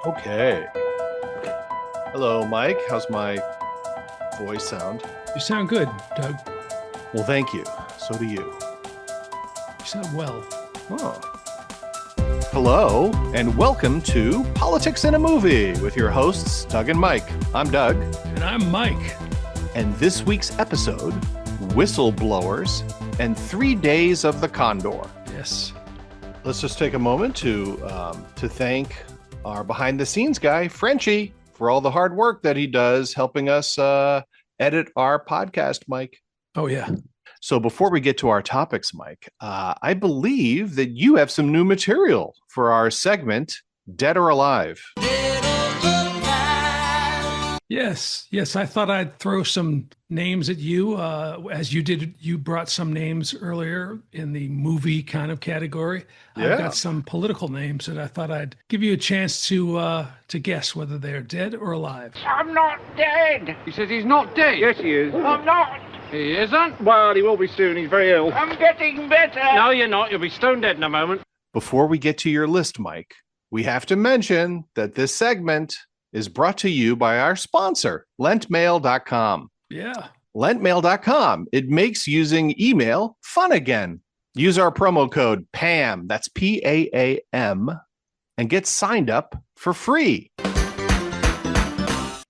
Okay. Hello, Mike. How's my voice sound? You sound good, Doug. Well, thank you. So do you. You sound well. Oh. Hello, and welcome to Politics in a Movie with your hosts, Doug and Mike. I'm Doug. And I'm Mike. And this week's episode, Whistleblowers and 3 Days of the Condor. Yes. Let's just take a moment to thank our behind-the-scenes guy, Frenchie, for all the hard work that he does helping us edit our podcast, Mike. Oh, yeah. So before we get to our topics, Mike, I believe that you have some new material for our segment, Dead or Alive. Yes. I thought I'd throw some names at you. As you did, you brought some names earlier in the movie kind of category. Yeah. I've got some political names that I thought I'd give you a chance to guess whether they're dead or alive. I'm not dead. He says he's not dead. Yes, he is. I'm not. He isn't. Well, he will be soon. He's very ill. I'm getting better. No, you're not. You'll be stone dead in a moment. Before we get to your list, Mike, we have to mention that this segment is brought to you by our sponsor, lentmail.com. Yeah. Lentmail.com. It makes using email fun again. Use our promo code PAM, that's PAAM, and get signed up for free.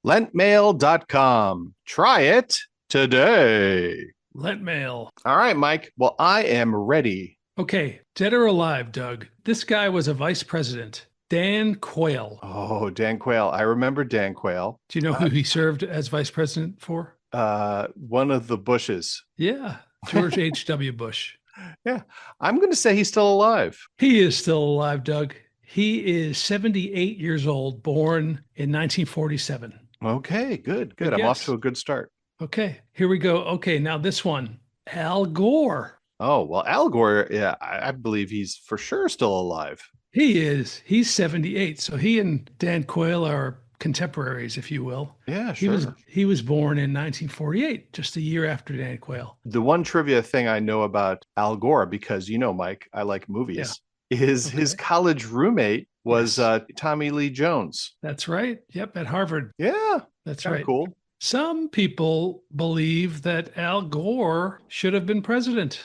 Lentmail.com. Try it today. Lentmail. All right, Mike. Well, I am ready. Okay. Dead or alive, Doug? This guy was a vice president. Dan Quayle. Oh, Dan Quayle. I remember Dan Quayle. Do you know who he served as vice president for? One of the Bushes. Yeah, George H.W. Bush. Yeah, I'm going to say he's still alive. He is still alive, Doug. He is 78 years old, born in 1947. Okay, good. Good I'm guess. off to a good start. Okay, here we go. Okay, now this one, Al Gore. Oh, well, Al Gore, yeah, I believe he's for sure still alive. He is. He's 78. So he and Dan Quayle are contemporaries, if you will. Yeah, sure. He was born in 1948, just a year after Dan Quayle. The one trivia thing I know about Al Gore, because you know, Mike, I like movies, is his college roommate was Tommy Lee Jones. That's right. Yep, at Harvard. Yeah, That's kinda right. cool. Some people believe that Al Gore should have been president.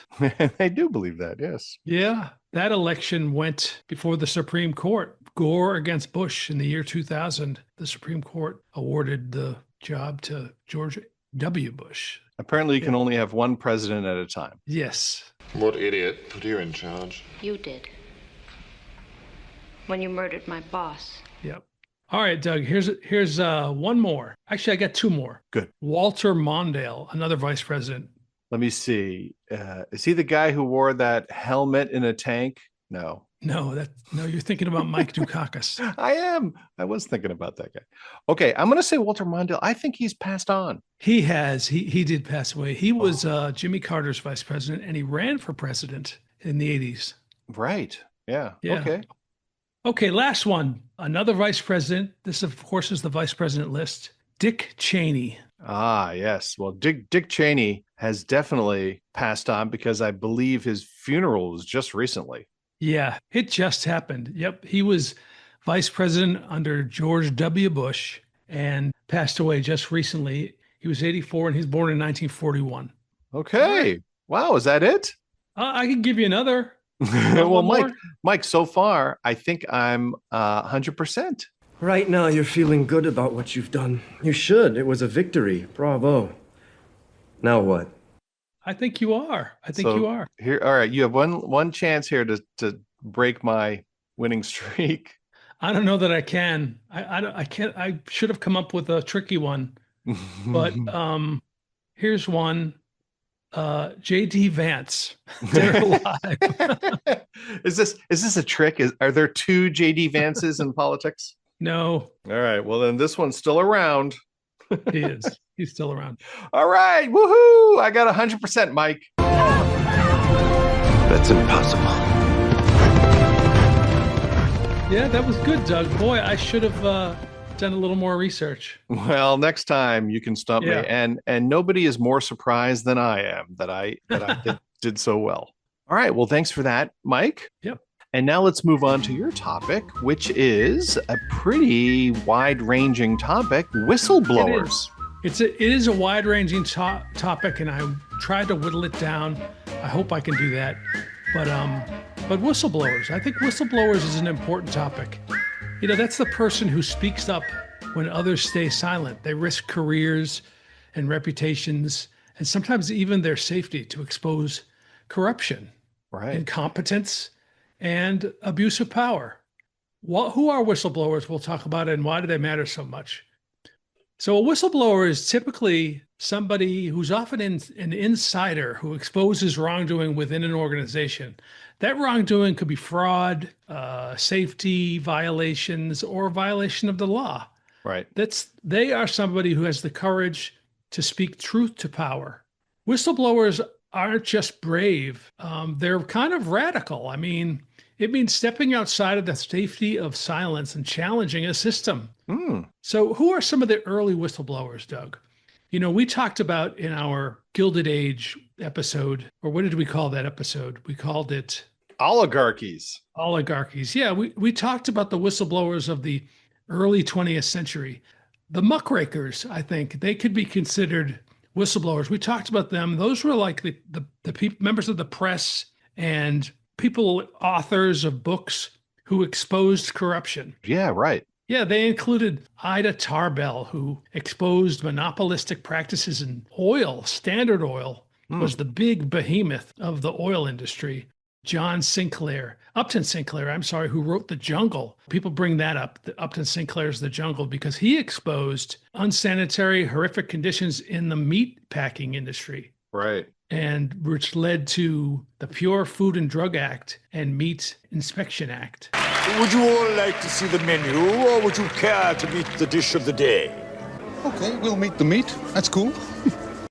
I do believe that, yes. Yeah, that election went before the Supreme Court. Gore against Bush in the year 2000. The Supreme Court awarded the job to George W. Bush. Apparently, you can only have one president at a time. Yes. What idiot put you in charge? You did. When you murdered my boss. Yep. All right, Doug, here's one more. Actually, I got two more. Good. Walter Mondale, another vice president. Let me see. Is he the guy who wore that helmet in a tank? No. No, you're thinking about Mike Dukakis. I am. I was thinking about that guy. Okay, I'm going to say Walter Mondale. I think he's passed on. He has. He did pass away. He was Jimmy Carter's vice president, and he ran for president in the 80s. Right. Yeah. Yeah. Okay. Okay, last one. Another vice president. This, of course, is the vice president list. Dick Cheney. Ah, yes. Well, Dick Cheney has definitely passed on because I believe his funeral was just recently. Yeah, it just happened. Yep. He was vice president under George W. Bush and passed away just recently. He was 84 and he's born in 1941. Okay. Right. Wow. Is that it? I can give you another. Well, Mike, so far, I think I'm 100%. Right now, you're feeling good about what you've done. You should. It was a victory. Bravo. Now what? I think you are. You are. Here, all right. You have one chance here to break my winning streak. I don't know that I can. I can't. I should have come up with a tricky one, but here's one. J.D. Vance. They're alive. Is this a trick? Are there two J.D. Vances in politics? No. All right. Well, then this one's still around. He is. He's still around. All right. Woohoo. I got 100%, Mike. That's impossible. Yeah, that was good, Doug. Boy, I should have done a little more research. Well, next time you can stump me. And nobody is more surprised than I am that I did so well. All right. Well, thanks for that, Mike. Yep. And now let's move on to your topic, which is a pretty wide-ranging topic, whistleblowers. It is a wide-ranging topic, and I tried to whittle it down. I hope I can do that. But whistleblowers, I think whistleblowers is an important topic. You know, that's the person who speaks up when others stay silent. They risk careers and reputations, and sometimes even their safety to expose corruption, incompetence, and abuse of power. Who are whistleblowers? We'll talk about it, and why do they matter so much? So a whistleblower is typically somebody who's often an insider who exposes wrongdoing within an organization. That wrongdoing could be fraud, safety violations, or violation of the law. Right. They are somebody who has the courage to speak truth to power. Whistleblowers aren't just brave. They're kind of radical. I mean, it means stepping outside of the safety of silence and challenging a system. So who are some of the early whistleblowers, Doug? You know, we talked about in our Gilded Age episode, or what did we call that episode? We called it Oligarchies. Oligarchies. Yeah, we talked about the whistleblowers of the early 20th century. The muckrakers, I think, they could be considered whistleblowers. We talked about them. Those were like the members of the press and authors of books who exposed corruption. Yeah, right. Yeah, they included Ida Tarbell, who exposed monopolistic practices in oil. Standard Oil was the big behemoth of the oil industry. Upton Sinclair, who wrote The Jungle. People bring that up, Upton Sinclair's The Jungle, because he exposed unsanitary, horrific conditions in the meat packing industry. Right. And which led to the Pure Food and Drug Act and Meat Inspection Act. Would you all like to see the menu, or would you care to meet the dish of the day? Okay, we'll meet the meat. That's cool.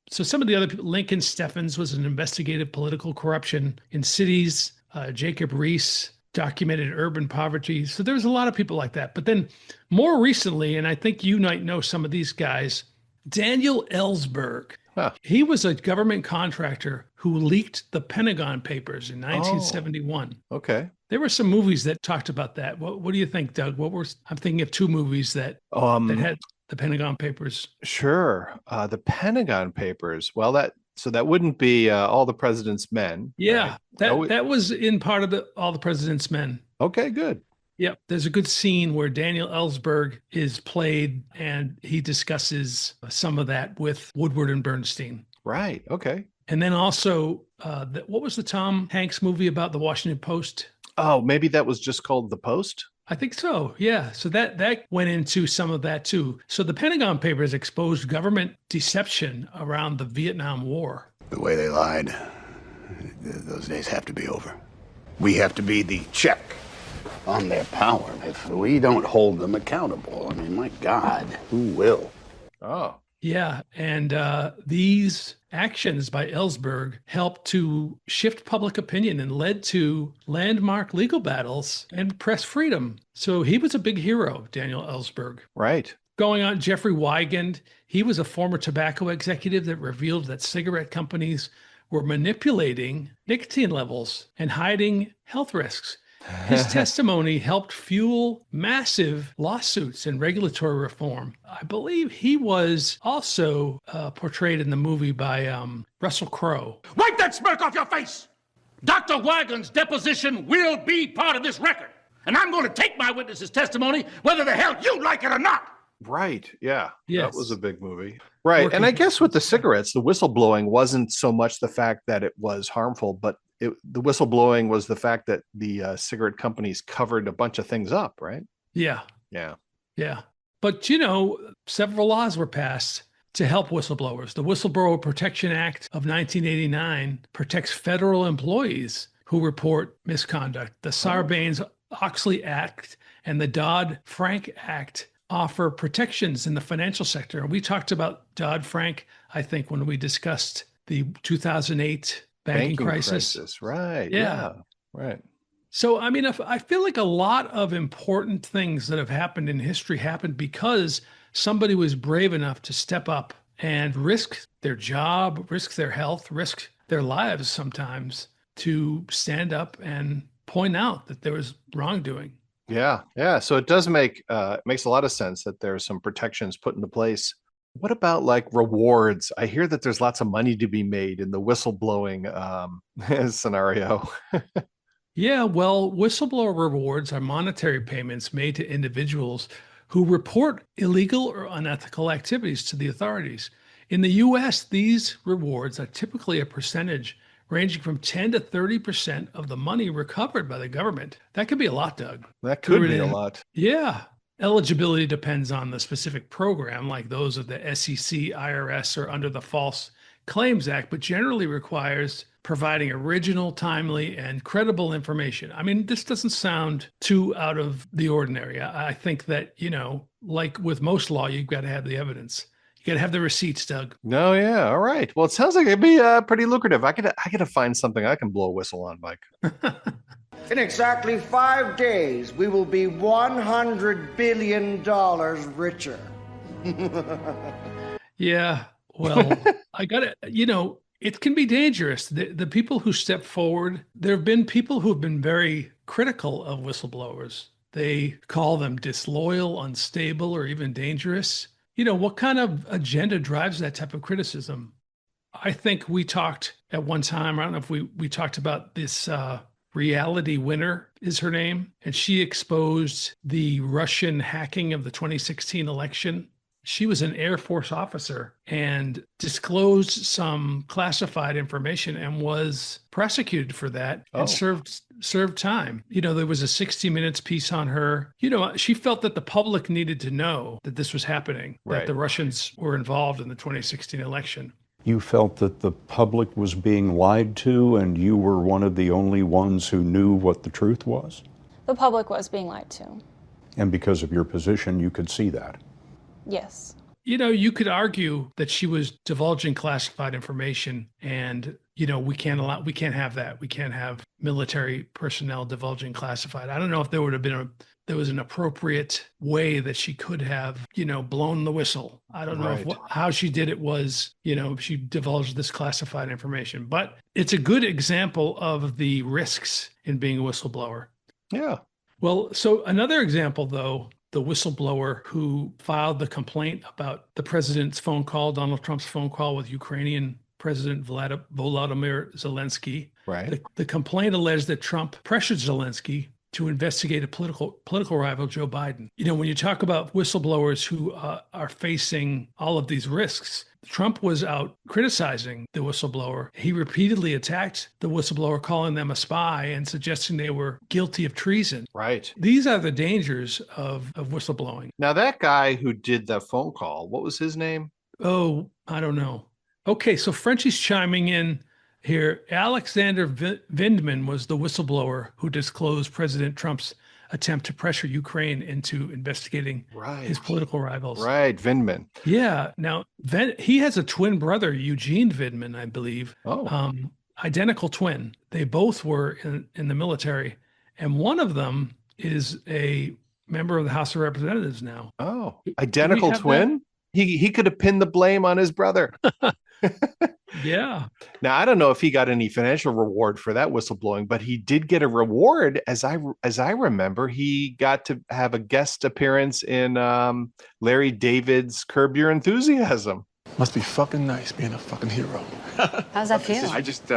So some of the other people, Lincoln Steffens was an investigative political corruption in cities. Jacob Riis documented urban poverty. So there's a lot of people like that. But then more recently, and I think you might know some of these guys, Daniel Ellsberg. Huh. He was a government contractor who leaked the Pentagon Papers in 1971. Okay. There were some movies that talked about that. What do you think, Doug? I'm thinking of two movies that had the Pentagon Papers. Sure. The Pentagon Papers. Well, that wouldn't be All the President's Men. Yeah, right? that was in part of All the President's Men. Okay, good. Yep. There's a good scene where Daniel Ellsberg is played, and he discusses some of that with Woodward and Bernstein. Right. Okay. And then also, what was the Tom Hanks movie about the Washington Post? Oh, maybe that was just called The Post? I think so. Yeah. So that went into some of that too. So the Pentagon Papers exposed government deception around the Vietnam War. The way they lied, those days have to be over. We have to be the check on their power. If we don't hold them accountable, I mean, my God, who will? Oh. Yeah. And these actions by Ellsberg helped to shift public opinion and led to landmark legal battles and press freedom. So he was a big hero, Daniel Ellsberg. Right. Going on, Jeffrey Wigand, he was a former tobacco executive that revealed that cigarette companies were manipulating nicotine levels and hiding health risks. His testimony helped fuel massive lawsuits and regulatory reform. I believe he was also portrayed in the movie by Russell Crowe. Wipe that smirk off your face! Dr. Wigand's deposition will be part of this record. And I'm going to take my witness's testimony whether the hell you like it or not. Right. Yeah. Yes. That was a big movie. Right. And I guess with the cigarettes, the whistleblowing wasn't so much the fact that it was harmful, but the whistleblowing was the fact that the cigarette companies covered a bunch of things up, right? Yeah. Yeah. Yeah. But, you know, several laws were passed to help whistleblowers. The Whistleblower Protection Act of 1989 protects federal employees who report misconduct. The Sarbanes-Oxley Act and the Dodd-Frank Act offer protections in the financial sector. We talked about Dodd-Frank, I think, when we discussed the 2008 banking crisis. Right. Yeah. Right. So, I mean, I feel like a lot of important things that have happened in history happened because somebody was brave enough to step up and risk their job, risk their health, risk their lives sometimes to stand up and point out that there was wrongdoing. Yeah, yeah. So it does makes a lot of sense that there's some protections put into place. What about like rewards? I hear that there's lots of money to be made in the whistleblowing scenario. Yeah, well, whistleblower rewards are monetary payments made to individuals who report illegal or unethical activities to the authorities. In the US, these rewards are typically a percentage ranging from 10 to 30% of the money recovered by the government. That could be a lot, Doug. That could Threw it be a in. lot. Yeah. Eligibility depends on the specific program, like those of the SEC, IRS, or under the False Claims Act, but generally requires providing original, timely, and credible information. I mean, this doesn't sound too out of the ordinary. I think that, like with most law, you've got to have the evidence. You got to have the receipts, Doug. No, yeah. All right. Well, it sounds like it'd be pretty lucrative. I gotta find something I can blow a whistle on, Mike. In exactly 5 days, we will be $100 billion richer. Yeah. Well, I got to, it can be dangerous. The people who step forward, there have been people who have been very critical of whistleblowers. They call them disloyal, unstable, or even dangerous. What kind of agenda drives that type of criticism? I think we talked at one time, I don't know if we talked about this Reality Winner is her name, and she exposed the Russian hacking of the 2016 election. She was an Air Force officer and disclosed some classified information and was prosecuted for that and served time. There was a 60 Minutes piece on her. She felt that the public needed to know that this was happening, Right. that the Russians were involved in the 2016 election. You felt that the public was being lied to and you were one of the only ones who knew what the truth was? The public was being lied to. And because of your position, you could see that. Yes. You could argue that she was divulging classified information and, we can't have that. We can't have military personnel divulging classified. I don't know if there would have been there was an appropriate way that she could have, blown the whistle. I don't know Right. how she did it was, she divulged this classified information, but it's a good example of the risks in being a whistleblower. Yeah. Well, so another example, though, the whistleblower who filed the complaint about the president's phone call, Donald Trump's phone call with Ukrainian President Volodymyr Zelensky. Right. The complaint alleged that Trump pressured Zelensky to investigate a political rival, Joe Biden. When you talk about whistleblowers who are facing all of these risks, Trump was out criticizing the whistleblower. He repeatedly attacked the whistleblower, calling them a spy and suggesting they were guilty of treason. Right. These are the dangers of whistleblowing. Now that guy who did the phone call, what was his name? Oh, I don't know. Okay, so Frenchie's chiming in here. Alexander Vindman was the whistleblower who disclosed President Trump's attempt to pressure Ukraine into investigating his political rivals. Right, Vindman. Yeah. Now, he has a twin brother, Eugene Vindman, I believe. Oh. Identical twin. They both were in the military, and one of them is a member of the House of Representatives now. Oh, identical have twin? He could have pinned the blame on his brother. Yeah. Now, I don't know if he got any financial reward for that whistleblowing, but he did get a reward. As I remember, he got to have a guest appearance in Larry David's Curb Your Enthusiasm. Must be fucking nice being a fucking hero. How's that feel? I just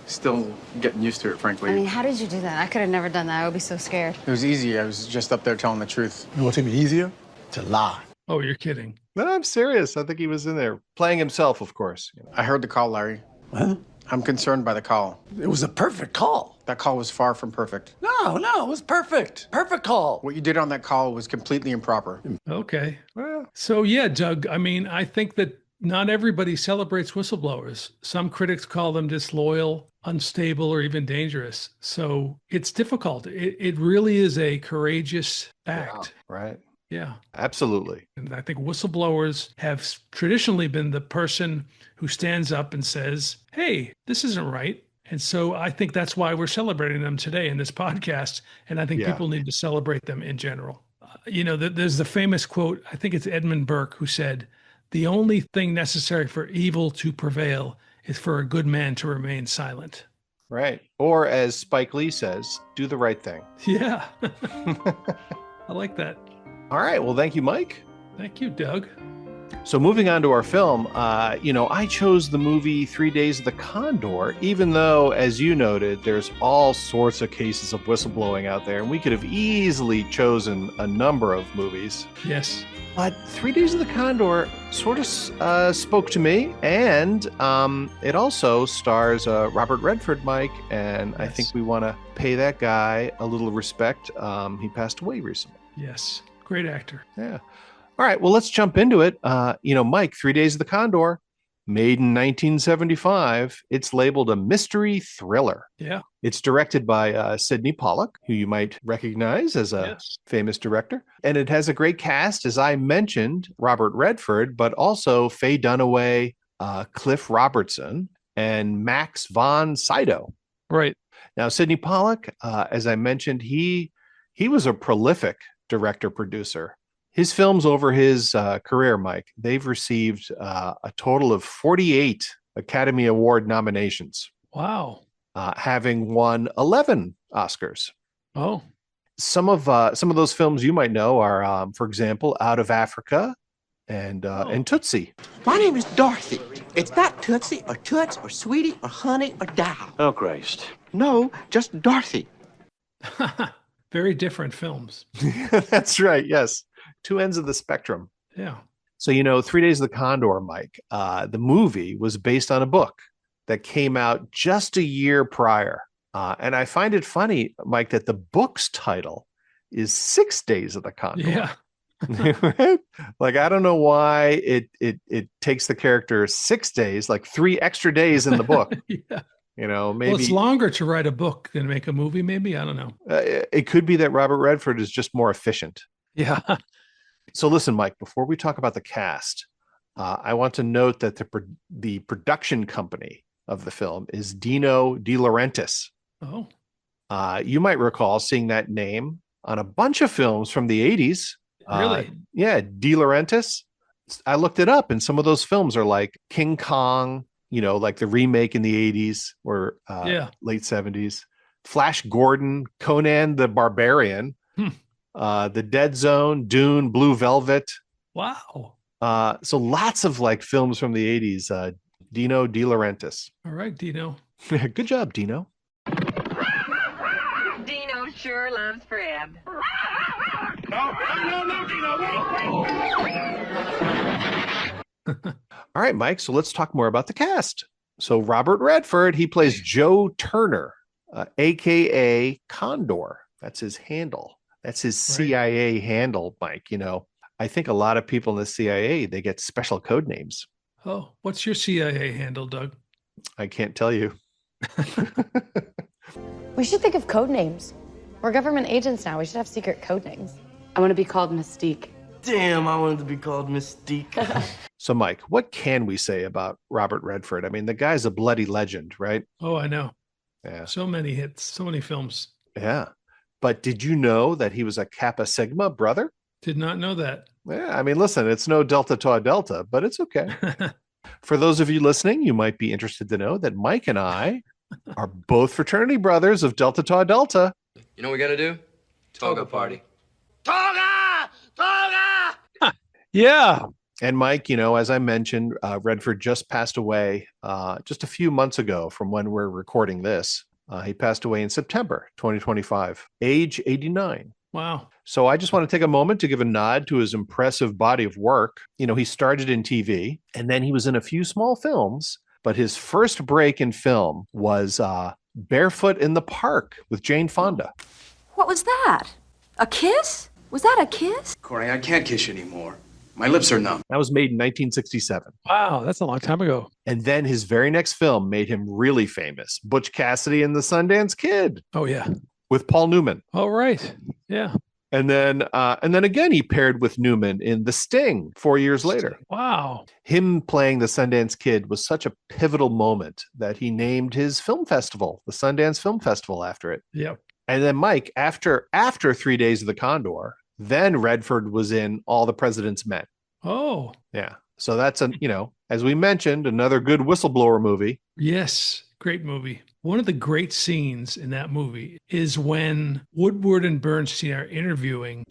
still getting used to it, frankly. I mean, how did you do that? I could have never done that. I would be so scared. It was easy. I was just up there telling the truth. You know what's even easier? To lie. Oh, you're kidding. No, I'm serious. I think he was in there playing himself, of course. I heard the call, Larry. Huh? I'm concerned by the call. It was a perfect call. That call was far from perfect. No, it was perfect. Perfect call. What you did on that call was completely improper. Okay. Well, so yeah, Doug, I mean, I think that not everybody celebrates whistleblowers. Some critics call them disloyal, unstable, or even dangerous. So it's difficult. It really is a courageous act. Yeah, right. Yeah. Absolutely. And I think whistleblowers have traditionally been the person who stands up and says, hey, this isn't right. And so I think that's why we're celebrating them today in this podcast. And I think people need to celebrate them in general. There's the famous quote, I think it's Edmund Burke, who said, the only thing necessary for evil to prevail is for a good man to remain silent. Right. Or as Spike Lee says, do the right thing. Yeah. I like that. All right. Well, thank you, Mike. Thank you, Doug. So moving on to our film, I chose the movie 3 Days of the Condor, even though, as you noted, there's all sorts of cases of whistleblowing out there, and we could have easily chosen a number of movies. Yes. But 3 Days of the Condor sort of spoke to me, and it also stars Robert Redford, Mike, and I think we want to pay that guy a little respect. He passed away recently. Yes. Great actor. Yeah. All right, well, let's jump into it. Mike, 3 Days of the Condor, made in 1975. It's labeled a mystery thriller. Yeah. It's directed by Sidney Pollack, who you might recognize as a famous director. And it has a great cast, as I mentioned, Robert Redford, but also Faye Dunaway, Cliff Robertson, and Max von Sydow. Right. Now, Sidney Pollack, as I mentioned, he was a prolific director-producer. His films over his career, Mike, they've received a total of 48 Academy Award nominations. Wow. Having won 11 Oscars. Oh. Some of those films you might know are, for example, Out of Africa and Tootsie. My name is Dorothy. It's not Tootsie or Toots or Sweetie or Honey or Dow. Oh, Christ. No, just Dorothy. Very different films. That's right. Yes. Two ends of the spectrum. Yeah. So, 3 Days of the Condor, Mike, the movie was based on a book that came out just a year prior. And I find it funny, Mike, that the book's title is 6 Days of the Condor. Yeah. Right? Like, I don't know why it takes the character 6 days, like 3 extra days in the book. Yeah. Maybe Well, it's longer to write a book than make a movie, maybe. I don't know. It could be that Robert Redford is just more efficient. Yeah. So listen, Mike, before we talk about the cast, I want to note that the production company of the film is Dino De Laurentiis. Oh. You might recall seeing that name on a bunch of films from the 80s. Really? Yeah, De Laurentiis. I looked it up, and some of those films are like King Kong, like the remake in the 80s or late 70s. Flash Gordon, Conan the Barbarian, The Dead Zone, Dune, Blue Velvet. Wow. So lots of like films from the 80s. Dino De Laurentiis. All right, Dino. Good job, Dino. Dino sure loves Fred. No, Dino. All right, Mike. So let's talk more about the cast. So Robert Redford, he plays Joe Turner, aka Condor. That's his handle. That's his CIA handle, Mike. I think a lot of people in the CIA, they get special code names. Oh, what's your CIA handle, Doug? I can't tell you. We should think of code names. We're government agents now. We should have secret code names. I want to be called Mystique. Damn, I wanted to be called Mystique. So, Mike, what can we say about Robert Redford? I mean, the guy's a bloody legend, right? Oh, I know. Yeah. So many hits, so many films. Yeah. But did you know that he was a Kappa Sigma brother? Did not know that. Yeah. I mean, listen, it's no Delta Tau Delta, but it's okay. For those of you listening, you might be interested to know that Mike and I are both fraternity brothers of Delta Tau Delta. You know what we got to do? Toga party. Toga! Toga! Yeah. And Mike, as I mentioned, Redford just passed away just a few months ago from when we're recording this. He passed away in September 2025, age 89. Wow. So I just want to take a moment to give a nod to his impressive body of work. He started in TV, and then he was in a few small films, but his first break in film was Barefoot in the Park with Jane Fonda. What was that? A kiss? Was that a kiss? Corey, I can't kiss you anymore. My lips are numb. That was made in 1967. Wow, that's a long time ago. And then his very next film made him really famous, Butch Cassidy and the Sundance Kid. Oh, yeah. With Paul Newman. Oh, right. Yeah. And then again, he paired with Newman in The Sting 4 years later. Wow. Him playing the Sundance Kid was such a pivotal moment that he named his film festival, the Sundance Film Festival, after it. Yep. And then, Mike, after 3 Days of the Condor, then Redford was in All the President's Men. Oh. Yeah. So that's as we mentioned, another good whistleblower movie. Yes. Great movie. One of the great scenes in that movie is when Woodward and Bernstein are interviewing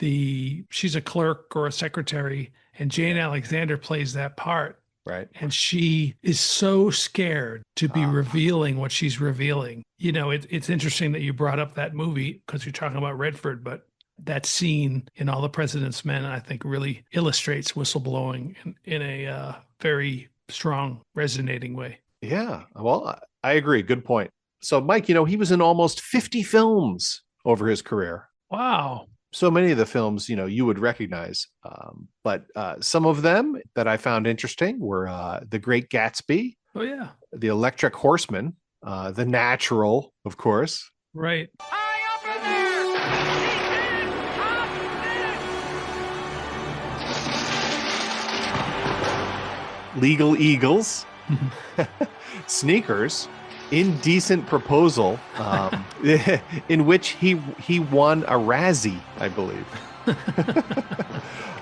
she's a clerk or a secretary, and Jane Alexander plays that part. Right. And she is so scared to be revealing what she's revealing. You know, it's interesting that you brought up that movie because you're talking about Redford, but that scene in All the President's Men, I think, really illustrates whistleblowing in a very strong, resonating way. Yeah. Well, I agree. Good point. So, Mike, he was in almost 50 films over his career. Wow. So many of the films, you would recognize. But some of them that I found interesting were The Great Gatsby. Oh, yeah. The Electric Horseman, The Natural, of course. Right. Legal Eagles, Sneakers, Indecent Proposal, in which he won a Razzie, I believe.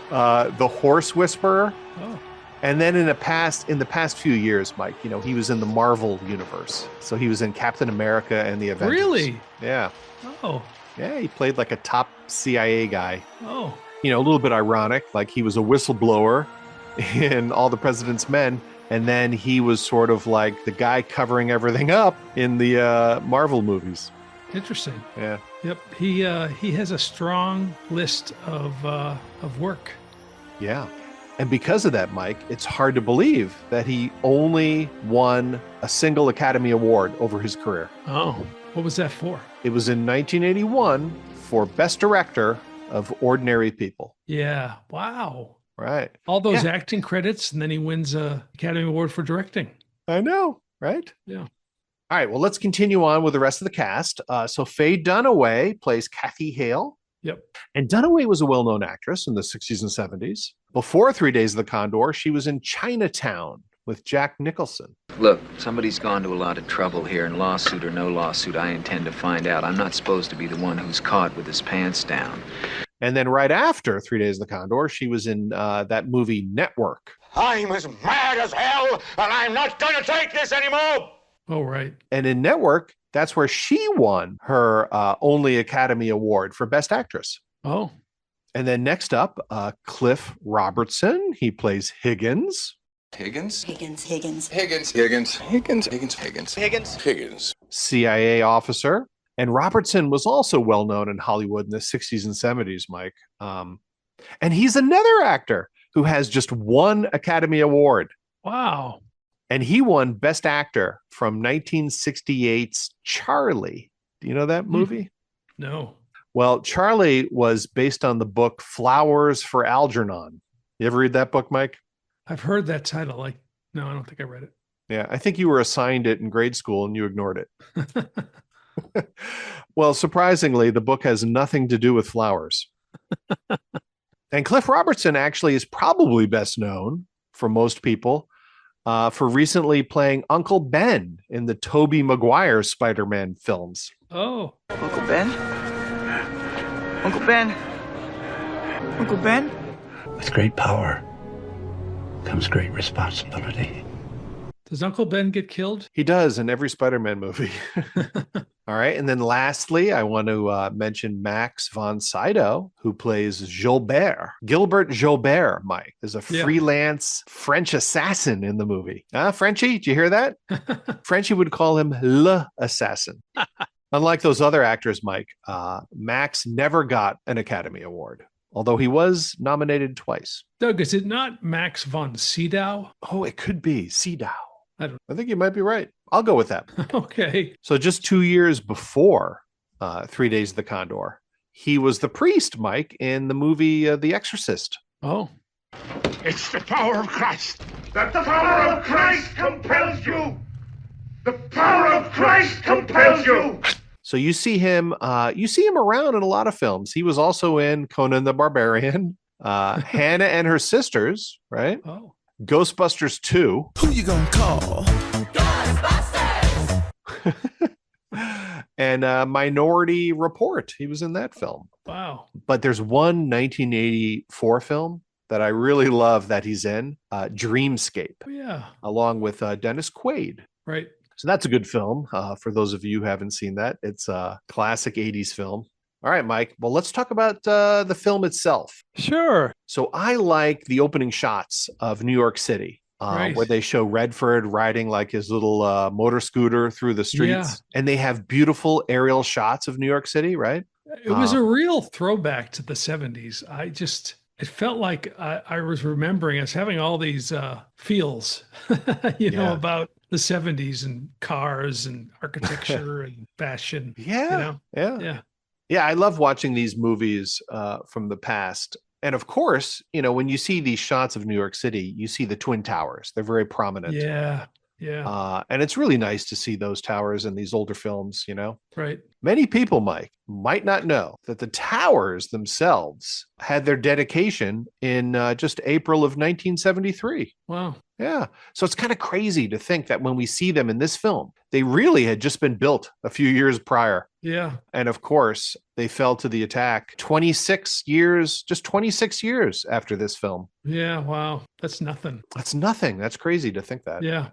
The Horse Whisperer. Oh. And then in the past few years, Mike, he was in the Marvel universe. So he was in Captain America and the Avengers. Really? Yeah. Oh. Yeah, he played like a top CIA guy. Oh. A little bit ironic, like he was a whistleblower in All the President's Men, and then he was sort of like the guy covering everything up in the Marvel movies. Interesting. Yeah. Yep. He has a strong list of work. Yeah. And because of that, Mike, it's hard to believe that he only won a single Academy Award over his career. Oh, what was that for? It was in 1981 for Best Director of Ordinary People. Yeah. Wow. Right. All those acting credits, and then he wins an Academy Award for directing. I know, right? Yeah. All right, well, let's continue on with the rest of the cast. So Faye Dunaway plays Kathy Hale. Yep. And Dunaway was a well-known actress in the 60s and 70s. Before 3 Days of the Condor, she was in Chinatown with Jack Nicholson. Look, somebody's gone to a lot of trouble here, and lawsuit or no lawsuit, I intend to find out. I'm not supposed to be the one who's caught with his pants down. And then right after 3 Days of the Condor, she was in that movie Network. I'm as mad as hell, and I'm not going to take this anymore. Oh, right. And in Network, that's where she won her only Academy Award for Best Actress. Oh. And then next up, Cliff Robertson. He plays Higgins. Higgins? CIA officer. And Robertson was also well known in Hollywood in the 60s and 70s, Mike. And he's another actor who has just one Academy Award. Wow. And he won Best Actor from 1968's Charlie. Do you know that movie? No. Well, Charlie was based on the book Flowers for Algernon. You ever read that book, Mike? I've heard that title. No, I don't think I read it. Yeah, I think you were assigned it in grade school and you ignored it. Well, surprisingly, the book has nothing to do with flowers. And Cliff Robertson actually is probably best known for most people for recently playing Uncle Ben in the Tobey Maguire Spider-Man films. Oh. Uncle Ben? Uncle Ben? Uncle Ben? With great power comes great responsibility. Does Uncle Ben get killed? He does in every Spider-Man movie. All right. And then lastly, I want to mention Max von Sydow, who plays Gilbert. Gilbert Gilbert, Mike, is a freelance French assassin in the movie. Frenchie, did you hear that? Frenchie would call him Le Assassin. Unlike those other actors, Mike, Max never got an Academy Award, although he was nominated twice. Doug, is it not Max von Sydow? Oh, it could be Sydow. I think you might be right. I'll go with that. Okay. So just 2 years before 3 Days of the Condor, he was the priest, Mike, in the movie The Exorcist. Oh. It's the power of Christ. The power of Christ compels you. The power of Christ compels you. So you see him around in a lot of films. He was also in Conan the Barbarian, Hannah and Her Sisters, right? Oh. Ghostbusters 2. Who you gonna call? Ghostbusters! And Minority Report. He was in that film. Wow. But there's one 1984 film that I really love that he's in, Dreamscape. Oh, yeah. Along with Dennis Quaid. Right. So that's a good film. For those of you who haven't seen that, it's a classic 80s film. All right, Mike. Well, let's talk about the film itself. Sure. So I like the opening shots of New York City. Right. Where they show Redford riding like his little motor scooter through the streets. And they have beautiful aerial shots of New York City, right? It was a real throwback to the 70s. It felt like I was remembering us having all these feels, about the 70s and cars and architecture and fashion. Yeah. I love watching these movies from the past. And of course, when you see these shots of New York City, you see the Twin Towers. They're very prominent. Yeah. And it's really nice to see those towers in these older films, Right. Many people, Mike, might not know that the towers themselves had their dedication in just April of 1973. Wow. Yeah. So it's kind of crazy to think that when we see them in this film, they really had just been built a few years prior. Yeah. And of course, they fell to the attack 26 years after this film. Yeah. Wow. That's nothing. That's nothing. That's crazy to think that. Yeah.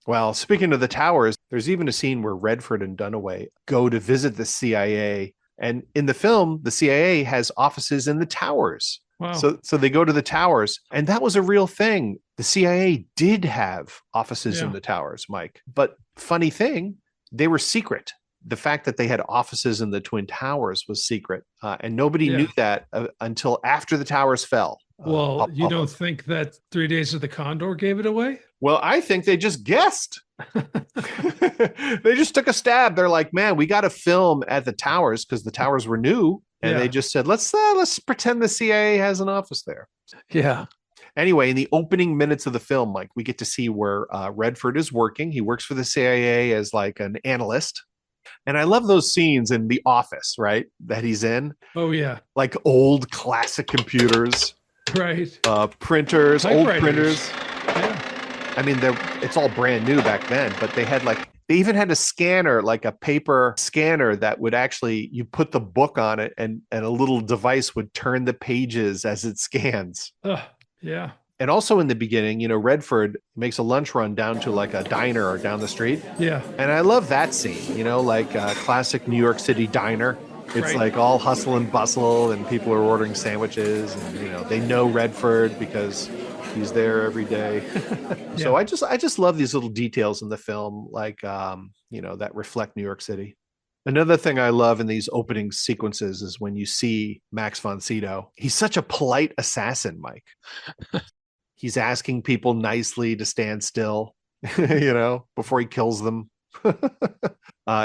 Well, speaking of the towers, there's even a scene where Redford and Dunaway go to visit the CIA. And in the film, the CIA has offices in the towers. Wow. So they go to the towers, and that was a real thing. The CIA did have offices in the towers, Mike. But funny thing, they were secret. The fact that they had offices in the Twin Towers was secret. And nobody knew that until after the towers fell. Well, you don't think that 3 Days of the Condor gave it away? Well, I think they just guessed. They just took a stab. They're like, man, we got to film at the towers because the towers were new. And they just said, let's pretend the CIA has an office there. Yeah. Anyway, in the opening minutes of the film, Mike, we get to see where Redford is working. He works for the CIA as like an analyst. And I love those scenes in the office, right? That he's in. Oh, yeah. Like old classic computers. Right. Printers, old printers. Yeah. I mean, it's all brand new back then, but they even had a scanner, like a paper scanner that would actually, you put the book on it and a little device would turn the pages as it scans. Yeah. And also in the beginning, Redford makes a lunch run down to like a diner or down the street. Yeah. And I love that scene, like a classic New York City diner. It's like all hustle and bustle and people are ordering sandwiches and, they know Redford because he's there every day. So I just love these little details in the film, like, that reflect New York City. Another thing I love in these opening sequences is when you see Max von Sydow. He's such a polite assassin, Mike. He's asking people nicely to stand still, before he kills them.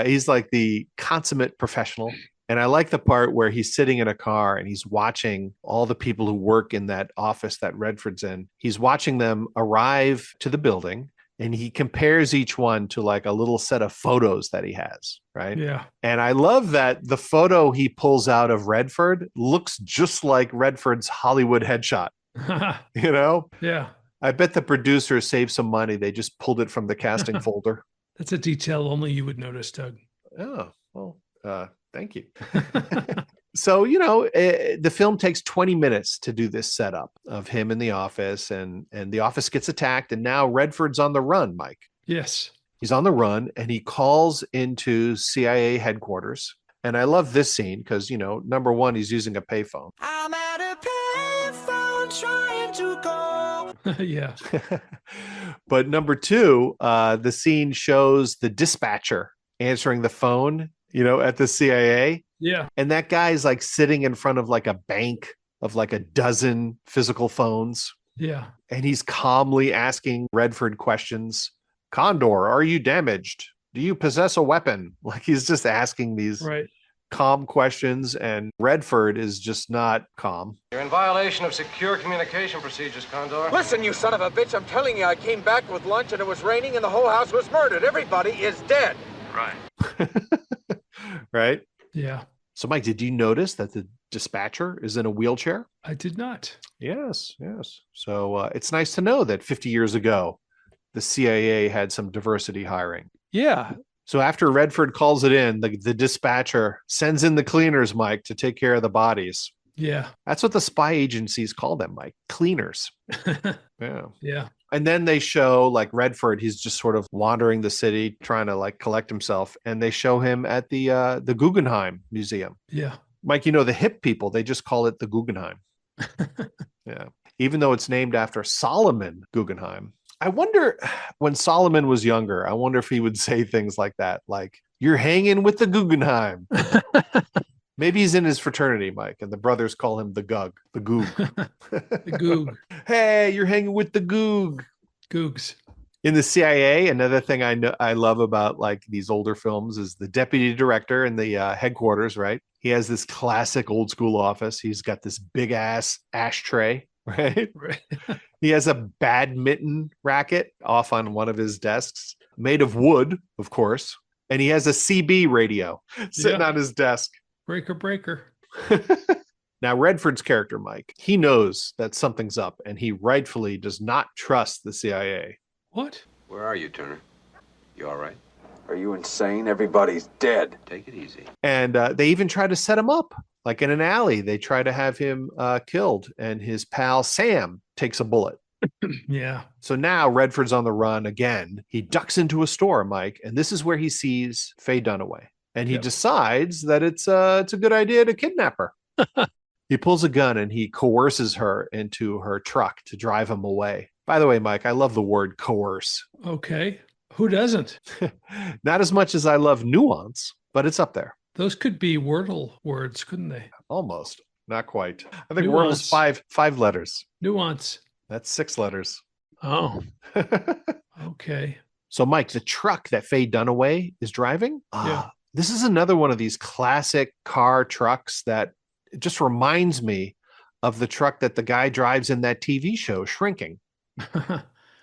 He's like the consummate professional. And I like the part where he's sitting in a car and he's watching all the people who work in that office that Redford's in. He's watching them arrive to the building and he compares each one to like a little set of photos that he has, right? Yeah. And I love that the photo he pulls out of Redford looks just like Redford's Hollywood headshot. Yeah. I bet the producers saved some money. They just pulled it from the casting folder. That's a detail only you would notice, Doug. Oh, well, thank you. So, the film takes 20 minutes to do this setup of him in the office and the office gets attacked. And now Redford's on the run, Mike. Yes. He's on the run and he calls into CIA headquarters. And I love this scene because, number one, he's using a payphone. I'm at a payphone trying to call. Yeah. But number two, the scene shows the dispatcher answering the phone, at the CIA. Yeah. And that guy's like sitting in front of like a bank of like a dozen physical phones. Yeah. And he's calmly asking Redford questions. Condor, are you damaged? Do you possess a weapon? Like he's just asking these calm questions and Redford is just not calm. You're in violation of secure communication procedures, Condor. Listen, you son of a bitch, I'm telling you, I came back with lunch and it was raining and the whole house was murdered. Everybody is dead. Right. Right? Yeah. So, Mike, did you notice that the dispatcher is in a wheelchair? I did not. Yes. So it's nice to know that 50 years ago, the CIA had some diversity hiring. Yeah. So after Redford calls it in, the dispatcher sends in the cleaners, Mike, to take care of the bodies. Yeah. That's what the spy agencies call them, Mike. Cleaners. Yeah. Yeah. And then they show like Redford, he's just sort of wandering the city trying to like collect himself. And they show him at the Guggenheim Museum. Yeah. Mike, you know, the hip people, they just call it the Guggenheim. Yeah. Even though it's named after Solomon Guggenheim. I wonder when Solomon was younger, I wonder if he would say things like that, like, you're hanging with the Guggenheim. Maybe he's in his fraternity, Mike, and the brothers call him the Goog. The Goog. Hey, you're hanging with the Goog. Googs. In the CIA, another thing I love about like these older films is the deputy director in the headquarters, right? He has this classic old school office. He's got this big ass ashtray, right? He has a badminton racket off on one of his desks, made of wood, of course. And he has a CB radio sitting on his desk. Breaker. Now, Redford's character, Mike, he knows that something's up and he rightfully does not trust the CIA. What? Where are you, Turner? You all right? Are you insane? Everybody's dead. Take it easy. And they even try to set him up, like in an alley. They try to have him killed, and his pal Sam takes a bullet. Yeah. So now Redford's on the run again. He ducks into a store, Mike, and this is where he sees Faye Dunaway. And he decides that it's a good idea to kidnap her. He pulls a gun and he coerces her into her truck to drive him away. By the way, Mike, I love the word coerce. Okay. Who doesn't? Not as much as I love nuance, but it's up there. Those could be Wordle words, couldn't they? Almost. Not quite. I think Nuance. Wordle's five letters. Nuance. That's 6 letters. Oh. Okay. So, Mike, the truck that Faye Dunaway is driving, this is another one of these classic car trucks that just reminds me of the truck that the guy drives in that TV show, Shrinking.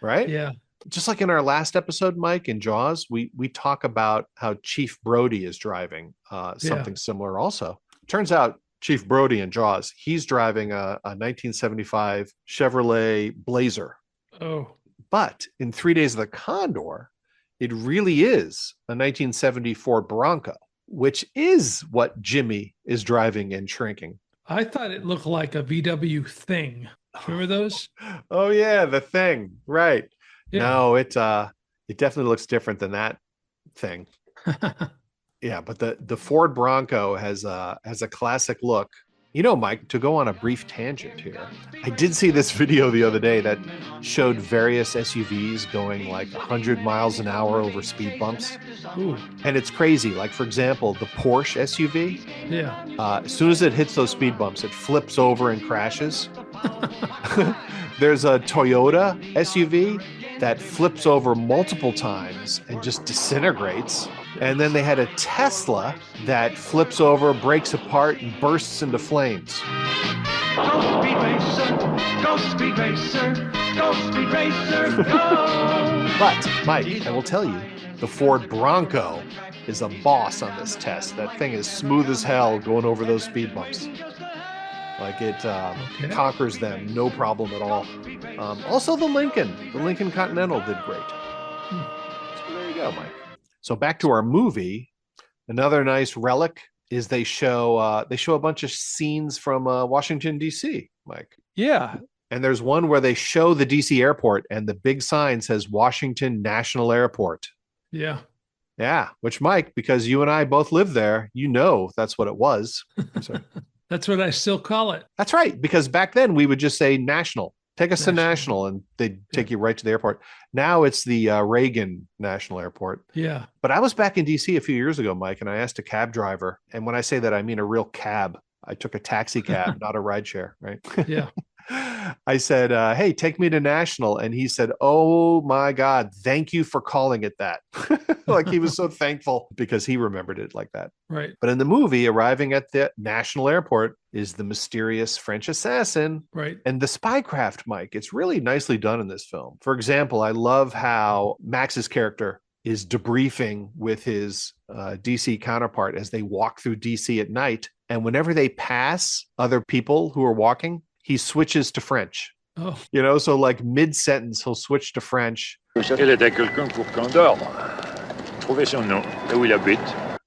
Right? Yeah. Just like in our last episode, Mike, in Jaws, we talk about how Chief Brody is driving something similar also. Turns out Chief Brody in Jaws, he's driving a 1975 Chevrolet Blazer. Oh. But in 3 Days of the Condor, it really is a 1974 Bronco, which is what Jimmy is driving in Shrinking. I thought it looked like a VW Thing. Remember those? Oh yeah, the Thing, right? Yeah. No, it definitely looks different than that Thing. Yeah, but the Ford Bronco has a classic look. You know, Mike, to go on a brief tangent here, I did see this video the other day that showed various SUVs going like 100 miles an hour over speed bumps. Ooh. And it's crazy. Like, for example, the Porsche SUV, Yeah. as soon as it hits those speed bumps, it flips over and crashes. There's a Toyota SUV that flips over multiple times and just disintegrates. And then they had a Tesla that flips over, breaks apart, and bursts into flames. Go Speed Racer, go Speed Racer, go Speed Racer, go! But, Mike, I will tell you, the Ford Bronco is a boss on this test. That thing is smooth as hell going over those speed bumps. Like it conquers them, no problem at all. Also the Lincoln Continental did great. So there you go, Mike. So back to our movie. Another nice relic is they show a bunch of scenes from Washington, D.C., Mike. Yeah. And there's one where they show the D.C. airport and the big sign says Washington National Airport. Yeah. Yeah, which, Mike, because you and I both live there, you know that's what it was. Sorry. That's what I still call it. That's right, because back then we would just say National. Take us to National, and they'd take you right to the airport. Now it's the Reagan National Airport. Yeah. But I was back in D.C. a few years ago, Mike, and I asked a cab driver. And when I say that, I mean a real cab. I took a taxi cab, not a rideshare, right? Yeah. I said, hey, take me to National. And he said, oh my God, thank you for calling it that. Like he was so thankful because he remembered it like that. Right. But in the movie, arriving at the National Airport is the mysterious French assassin. Right. And the spycraft, Mike, it's really nicely done in this film. For example, I love how Max's character is debriefing with his DC counterpart as they walk through DC at night. And whenever they pass other people who are walking, he switches to French. Oh. You know, so like mid-sentence, he'll switch to French. Elle était quelqu'un pour Condor. Trouvez son nom, et où il habite.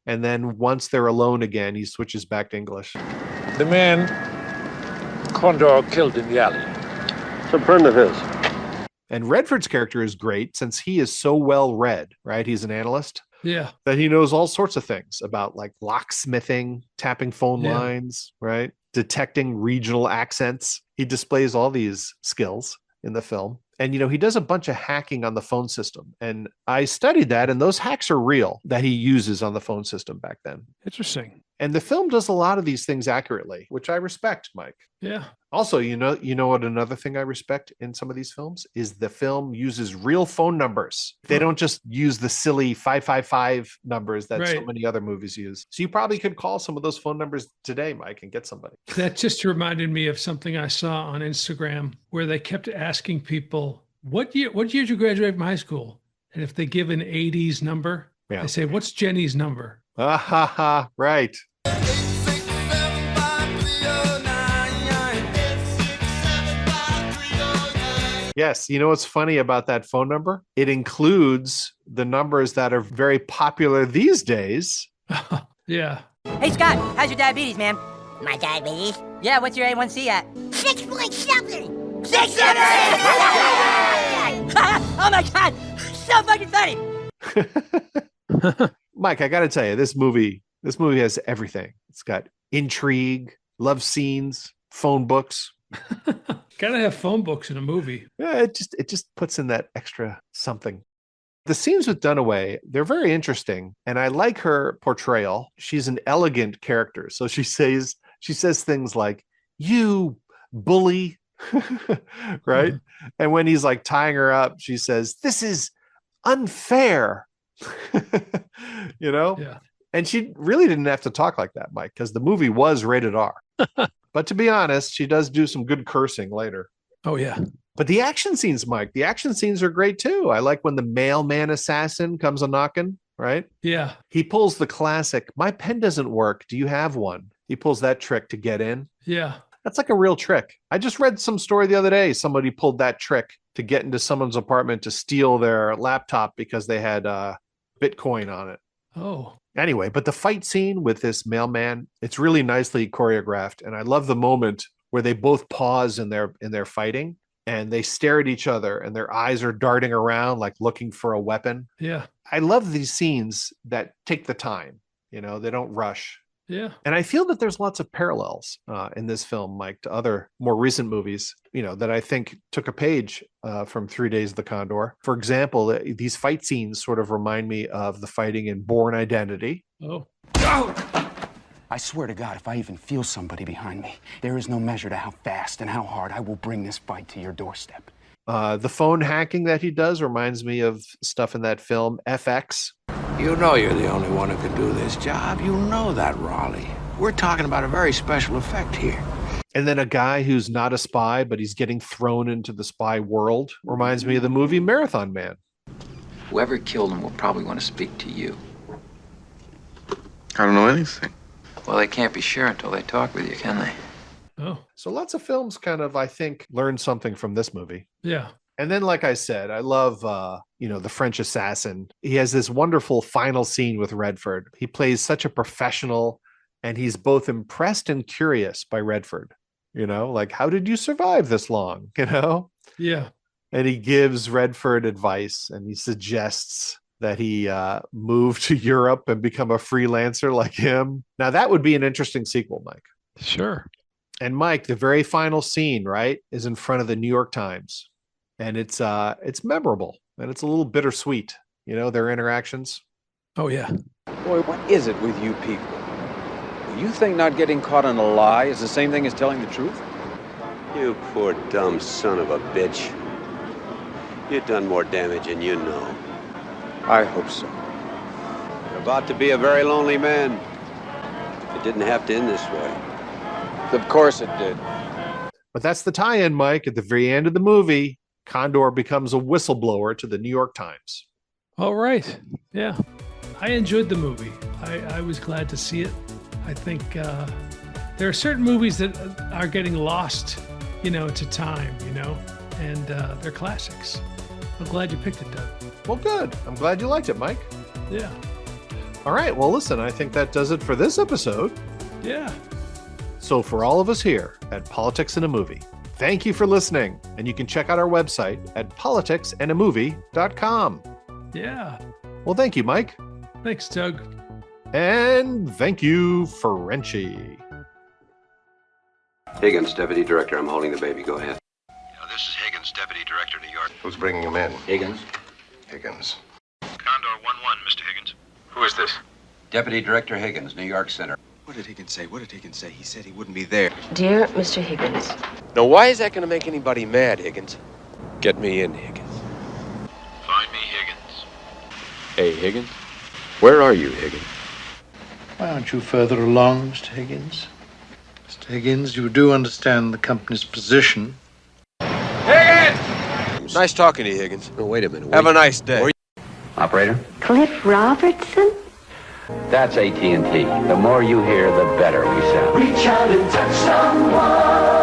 And then once they're alone again, he switches back to English. The man Condor killed in the alley. It's a friend of his. And Redford's character is great since he is so well read, right? He's an analyst. Yeah. That he knows all sorts of things about like locksmithing, tapping phone Yeah. lines, right? Detecting regional accents. He displays all these skills in the film. And, he does a bunch of hacking on the phone system. And I studied that, and those hacks are real that he uses on the phone system back then. Interesting. And the film does a lot of these things accurately, which I respect, Mike. Yeah. Also, you know what another thing I respect in some of these films is the film uses real phone numbers. They don't just use the silly 555 numbers that so Right. many other movies use. So you probably could call some of those phone numbers today, Mike, and get somebody. That just reminded me of something I saw on Instagram where they kept asking people, what year did you graduate from high school? And if they give an 80s number, Yeah. they say, what's Jenny's number? Ah, ha, ha, right. Yes. You know what's funny about that phone number? It includes the numbers that are very popular these days. Yeah. Hey, Scott, how's your diabetes, man? My diabetes? Yeah, what's your A1C at? 6.7! 6.7! Oh my God! So fucking funny! Mike, I got to tell you, this movie has everything. It's got intrigue, love scenes, phone books. Gotta have phone books in a movie. Yeah, it just puts in that extra something. The scenes with Dunaway, they're very interesting, and I like her portrayal. She's an elegant character. So she says things like, "You bully," right? And when he's like tying her up, she says, "This is unfair." Yeah. And she really didn't have to talk like that, Mike, because the movie was rated R. But to be honest, she does do some good cursing later. Oh, yeah. But the action scenes, Mike, the action scenes are great too. I like when the mailman assassin comes a knocking, right? Yeah. He pulls the classic, "My pen doesn't work. Do you have one?" He pulls that trick to get in. Yeah. That's like a real trick. I just read some story the other day. Somebody pulled that trick to get into someone's apartment to steal their laptop because they had Bitcoin on it. Oh. Anyway, but the fight scene with this mailman, it's really nicely choreographed. And I love the moment where they both pause in their fighting and they stare at each other and their eyes are darting around like looking for a weapon. Yeah. I love these scenes that take the time, they don't rush. Yeah. And I feel that there's lots of parallels in this film, Mike, to other more recent movies, that I think took a page from 3 Days of the Condor. For example, these fight scenes sort of remind me of the fighting in Bourne Identity. Oh. I swear to God, if I even feel somebody behind me, there is no measure to how fast and how hard I will bring this fight to your doorstep. The phone hacking that he does reminds me of stuff in that film, FX. You know you're the only one who can do this job. You know that, Raleigh. We're talking about a very special effect here. And then a guy who's not a spy, but he's getting thrown into the spy world reminds me of the movie Marathon Man. Whoever killed him will probably want to speak to you. I don't know anything. Well, they can't be sure until they talk with you, can they? Oh. So lots of films kind of, I think, learn something from this movie. Yeah. And then, like I said, I love, the French Assassin. He has this wonderful final scene with Redford. He plays such a professional, and he's both impressed and curious by Redford. Like, how did you survive this long? Yeah. And he gives Redford advice, and he suggests that he move to Europe and become a freelancer like him. Now, that would be an interesting sequel, Mike. Sure. And Mike, the very final scene, right, is in front of the New York Times. And it's memorable and it's a little bittersweet, their interactions. Oh, yeah. Boy, what is it with you people? You think not getting caught in a lie is the same thing as telling the truth? You poor dumb son of a bitch. You've done more damage than you know. I hope so. You're about to be a very lonely man. It didn't have to end this way. Of course it did. But that's the tie-in, Mike. At the very end of the movie, Condor becomes a whistleblower to the New York Times. All right. Yeah. I enjoyed the movie. I was glad to see it. I think there are certain movies that are getting lost, to time, and they're classics. I'm glad you picked it, Doug. Well, good. I'm glad you liked it, Mike. Yeah. All right. Well, listen, I think that does it for this episode. Yeah. So for all of us here at Politics in a Movie, thank you for listening. And you can check out our website at politicsandamovie.com. Yeah. Well, thank you, Mike. Thanks, Doug. And thank you, Frenchie. Higgins, Deputy Director. I'm holding the baby. Go ahead. This is Higgins, Deputy Director, New York. Who's bringing him in? Higgins. Higgins. Condor 1-1, Mr. Higgins. Who is this? Deputy Director Higgins, New York Center. What did Higgins say? What did Higgins say? He said he wouldn't be there. Dear Mr. Higgins. Now, why is that going to make anybody mad, Higgins? Get me in, Higgins. Find me Higgins. Hey, Higgins. Where are you, Higgins? Why aren't you further along, Mr. Higgins? Mr. Higgins, you do understand the company's position. Higgins! Nice talking to you, Higgins. Oh, wait a minute. Have a nice day. Operator? Cliff Robertson? That's AT&T. The more you hear, the better we sound. Reach out and touch someone.